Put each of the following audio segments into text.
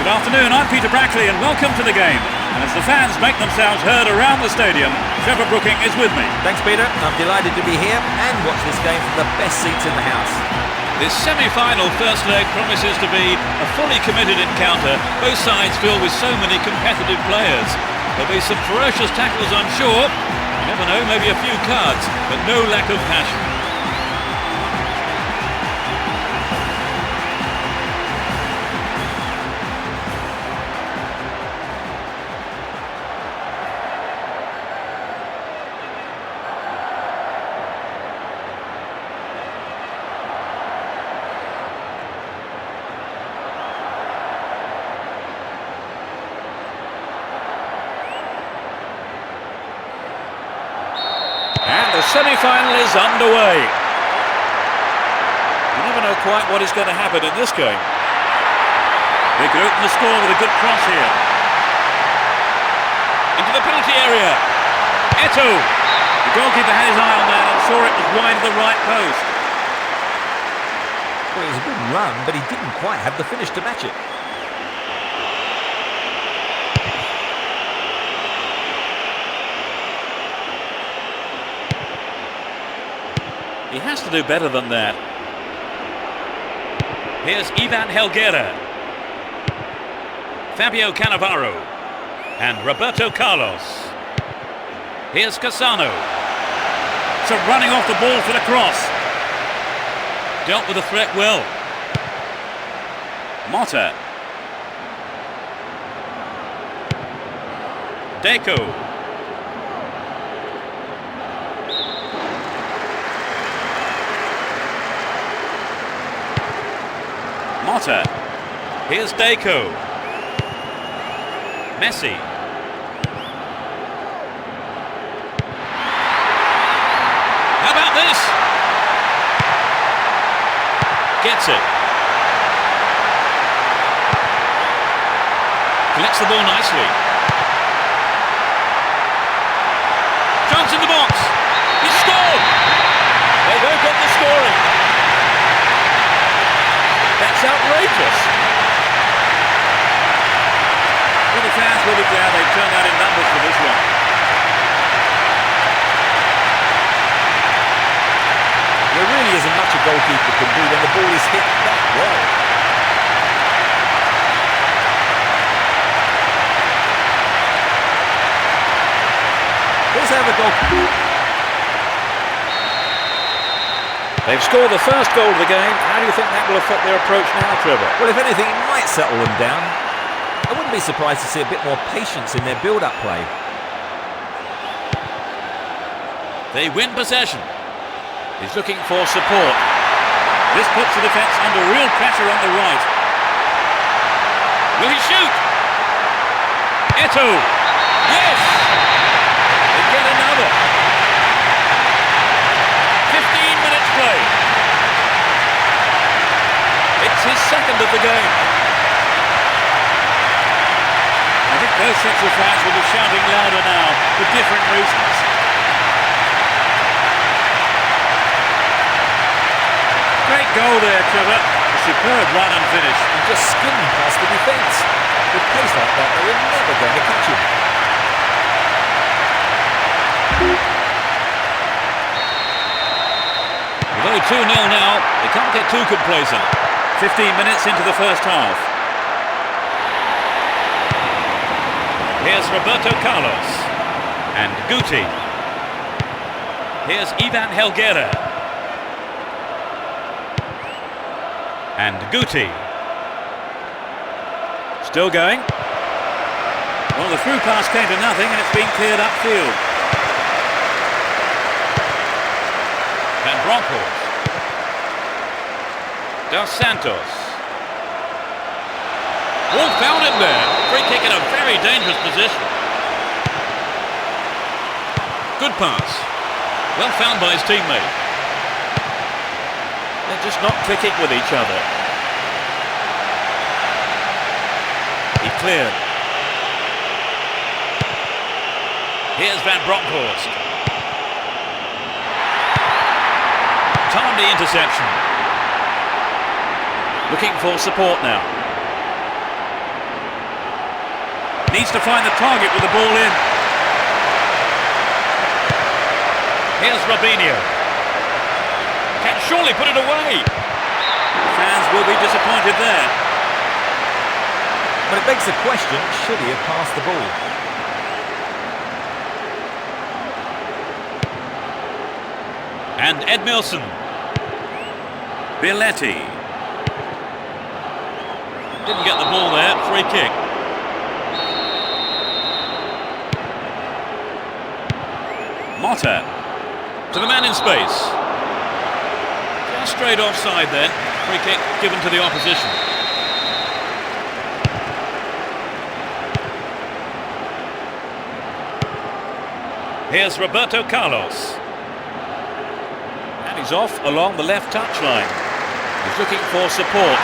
Good afternoon, I'm Peter Brackley and welcome to the game. And as the fans make themselves heard around the stadium, Trevor Brooking is with me. Thanks, Peter. I'm delighted to be here and watch this game from the best seats in the house. This semi-final first leg promises to be a fully committed encounter, both sides filled with so many competitive players. There'll be some ferocious tackles, I'm sure. You never know, maybe a few cards, but no lack of passion. The semi-final is underway. You never know quite what is going to happen in this game. They could open the score with a good cross here. Into the penalty area. Eto'o. The goalkeeper had his eye on that and saw it was wide of the right post. Well, it was a good run, but he didn't quite have the finish to match it. He has to do better than that. Here's Ivan Helguera, Fabio Cannavaro, and Roberto Carlos. Here's Cassano. So running off the ball for the cross. Dealt with the threat well. Motta. Deco. Motta. Here's Deco. Messi. How about this? Gets it. Collects the ball nicely. Chance in the box. He scored. They've opened the scoring. That's outrageous. Well, the fans will be glad they've turned out in numbers for this one. There really isn't much a goalkeeper can do when the ball is hit that well. Here's how the goalkeeper. They've scored the first goal of the game. How do you think that will affect their approach now, Trevor? Well, if anything, it might settle them down. I wouldn't be surprised to see a bit more patience in their build-up play. They win possession. He's looking for support. This puts the defence under real pressure on the right. Will he shoot? Eto'o. Yes! They get another. 15 minutes play. It's his second of the game. I think both sets of fans will be shouting louder now for different reasons. Great goal there, Trevor. A superb run and finish. And just skimmed past the defence. With pace like that, they were never going to catch him. Although 2-0 now, they can't get too complacent. 15 minutes into the first half. Here's Roberto Carlos. And Guti. Here's Ivan Helguera. And Guti. Still going. Well, the through pass came to nothing and it's been cleared upfield. And Broncos. Dos Santos. All found him there. Free kick in a very dangerous position. Good pass. Well found by his teammate. They're just not clicking with each other. He cleared. Here's Van Bronckhorst. Timely interception. Looking for support now. Needs to find the target with the ball in. Here's Robinho. Can surely put it away. Fans will be disappointed there. But it begs the question, should he have passed the ball? And Edmilson. Billetti. Didn't get the ball there, free kick. Motta. To the man in space. Just straight offside then. Free kick given to the opposition. Here's Roberto Carlos. And he's off along the left touchline. He's looking for support.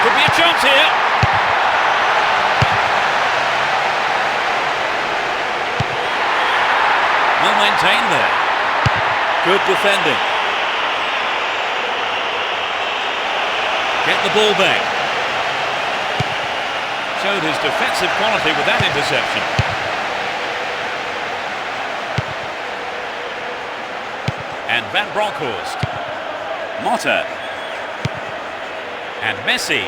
Could be a chance here. Well maintained there. Good defending. Get the ball back. Showed his defensive quality with that interception. And Van Bronckhorst. Motta. And Messi.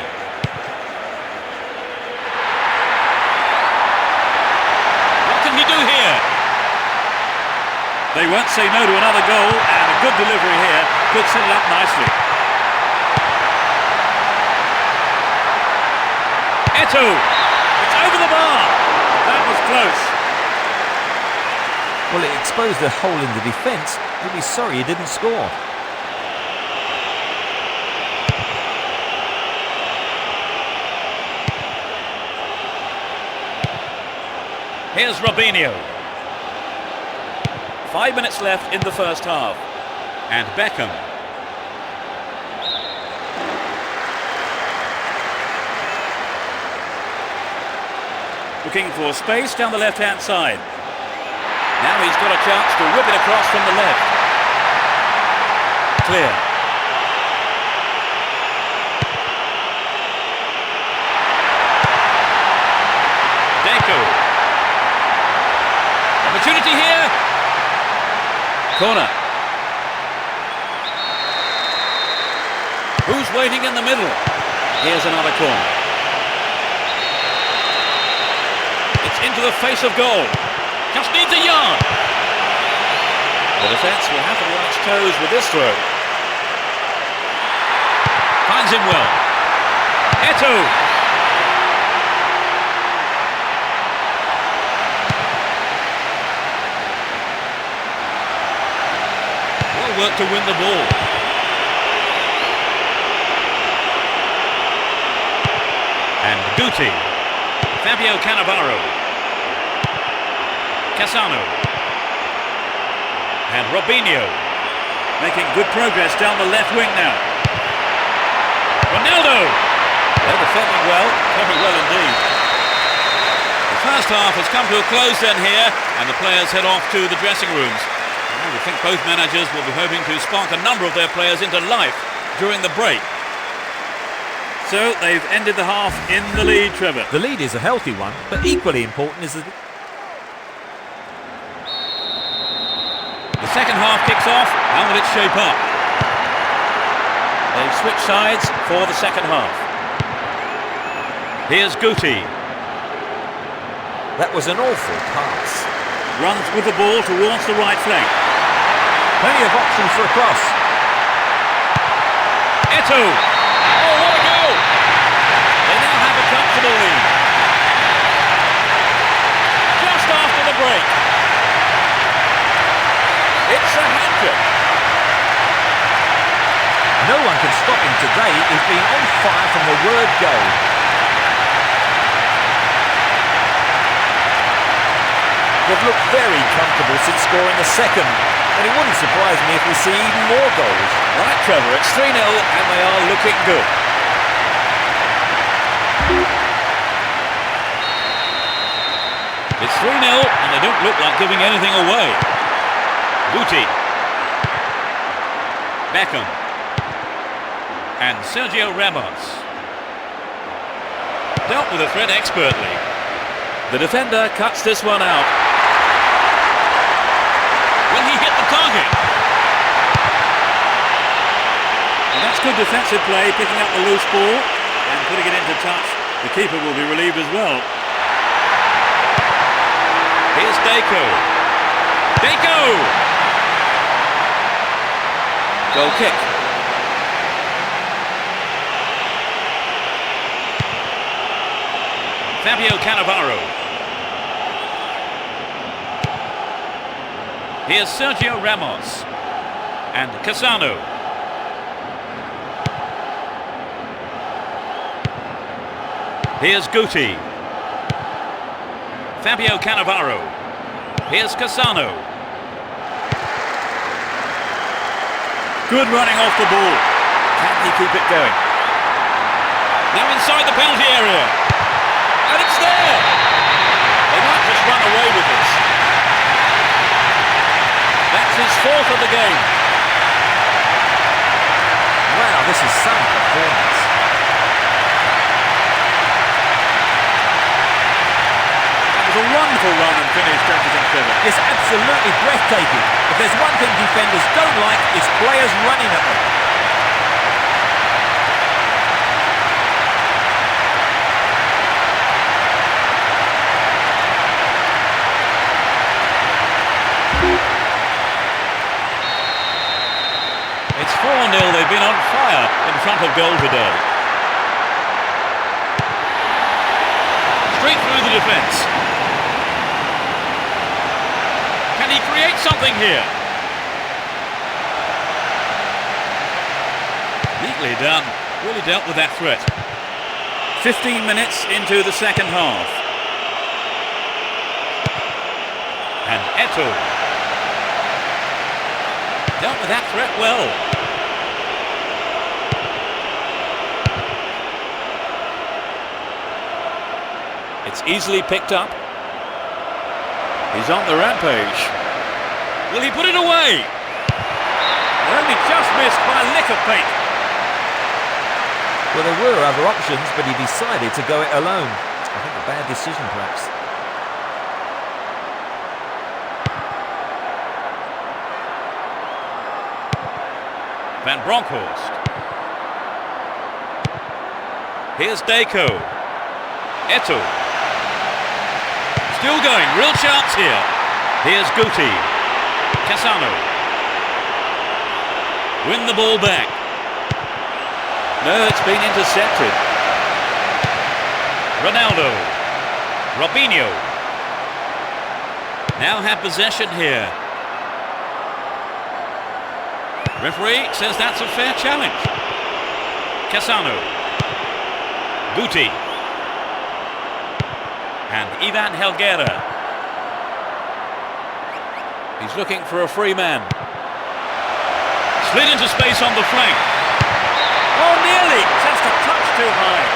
What can he do here? They won't say no to another goal, and a good delivery here could set it up nicely. Eto'o. It's over the bar. That was close. Well, it exposed a hole in the defence. He'll be sorry he didn't score. Here's Robinho. 5 minutes left in the first half. And Beckham. Looking for space down the left-hand side. Now he's got a chance to whip it across from the left. Clear. Deco. Opportunity here. Corner. Who's waiting in the middle? Here's another corner. It's into the face of goal. Just needs a yard. The defence will have to be on its toes with this throw. Finds him well. Eto'o. Well worked to win the ball. And Guti. Fabio Cannavaro. Cassano. And Robinho. Making good progress down the left wing now. Ronaldo. They're defending well, very well indeed. The first half has come to a close then here, and the players head off to the dressing rooms. I think both managers will be hoping to spark a number of their players into life during the break. So they've ended the half in the lead, Trevor. The lead is a healthy one, but equally important is that the second half kicks off. How will it shape up? They've switched sides for the second half. Here's Guti. that was an awful pass. Runs with the ball towards the right flank. Plenty of options for a cross. Eto'o. Oh, what a goal! They now have a comfortable lead. Just after the break. It's a hat-trick. No one can stop him today. He's been on fire from the word go. They've looked very comfortable since scoring the second, and it wouldn't surprise me if we see even more goals. Right, Trevor, it's 3-0 and they are looking good. It's 3-0 and they don't look like giving anything away. Guti. Beckham. And Sergio Ramos. Dealt with the threat expertly. The defender cuts this one out. Will he hit the target? And that's good defensive play, picking up the loose ball and putting it into touch. The keeper will be relieved as well. Here's Deco. Deco! Goal kick. Fabio Cannavaro. Here's Sergio Ramos. And Cassano. Here's Guti. Fabio Cannavaro. Here's Cassano. Good running off the ball. Can he keep it going? Now inside the penalty area. And it's there! They might just run away with this. That's his fourth of the game. Wow, this is some performance. That was a wonderful run and finish, don't you think, Trevor? It's absolutely breathtaking. If there's one thing defenders don't like, it's players running at them. It's 4-0, they've been on fire in front of goal today. Straight through the defence. Can he create something here? Neatly done, really dealt with that threat. 15 minutes into the second half. And Eto'o. Dealt with that threat well. It's easily picked up. He's on the rampage. Will he put it away? Only just missed by a lick of paint. Well, there were other options, but he decided to go it alone. I think a bad decision, perhaps. Van Bronckhorst. Here's Deco. Eto'o. Still going, real chance here. Here's Guti. Cassano. Win the ball back. No, it's been intercepted. Ronaldo. Robinho. Now have possession here. Referee says that's a fair challenge. Cassano. Guti. And Ivan Helguera. He's looking for a free man. Slid into space on the flank. Oh, nearly! Just a touch too high.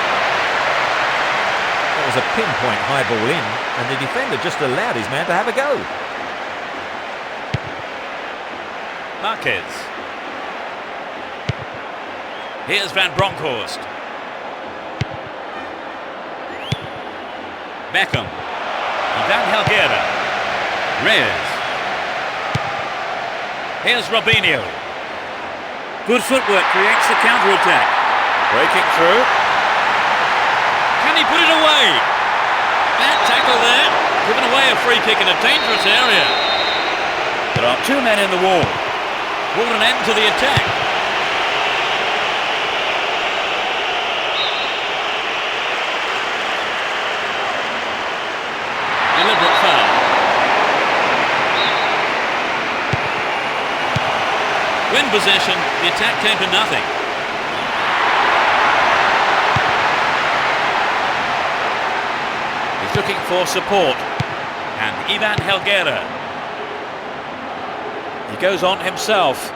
That was a pinpoint high ball in, and the defender just allowed his man to have a go. Marquez. Here's Van Bronckhorst. Beckham. Ivan Helguera. Reyes. Here's Robinho. Good footwork creates the counter-attack. Breaking through. Can he put it away? Bad tackle there. Given away a free kick in a dangerous area. There are two men in the wall. Brought an end to the attack. Deliberate foul. Win possession, the attack came to nothing. He's looking for support. And Ivan Helguera. He goes on himself.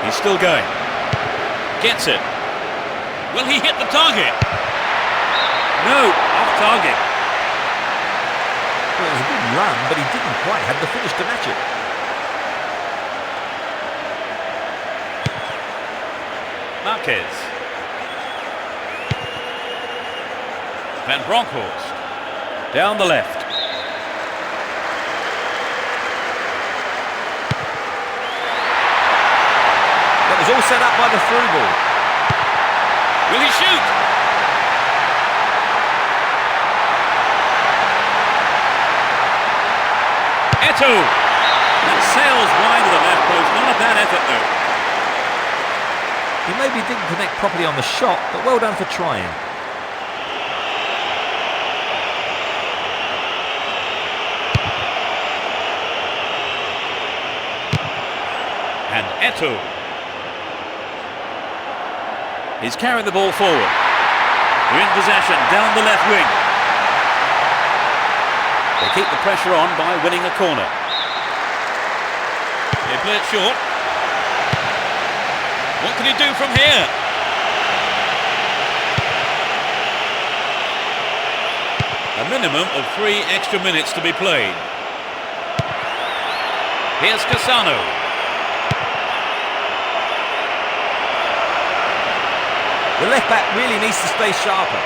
He's still going. Gets it. Will he hit the target? No, off target. Well, it was a good run, but he didn't quite have the finish to match it. Marquez. Van Bronckhorst. Down the left. That was all set up by the through ball. Will he shoot? Eto'o. That sails wide of the left post. Not a bad effort though. He maybe didn't connect properly on the shot, but well done for trying. And Eto'o. He's carrying the ball forward. They're in possession, down the left wing. They keep the pressure on by winning a corner. They play it short. What can he do from here? A minimum of 3 extra minutes to be played. Here's Cassano. The left back really needs to stay sharper.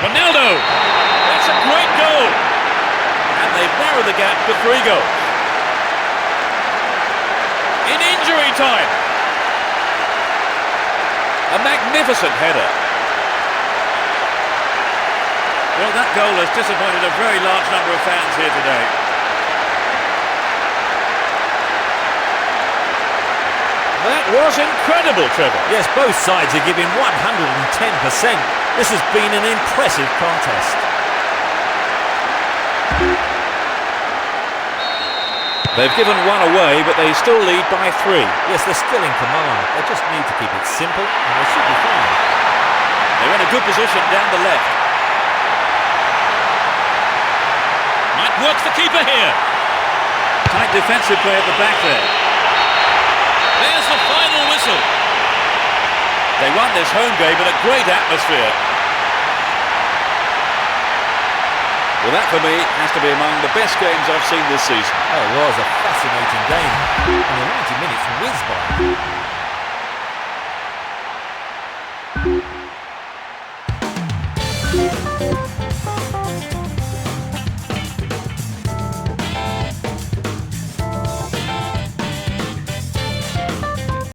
Ronaldo! That's a great goal! And they've narrowed the gap to 3 goals. In injury time! A magnificent header. Well, that goal has disappointed a very large number of fans here today. That was incredible, Trevor. Yes, both sides are giving 110%. This has been an impressive contest. They've given 1 away, but they still lead by 3. Yes, they're still in command. They just need to keep it simple, and they should be fine. They're in a good position down the left. Might work the keeper here. Tight defensive play at the back there. There's the final whistle. They won this home game in a great atmosphere. Well, that for me has to be among the best games I've seen this season. Oh, it was a fascinating game. And the 90 minutes whizzed by.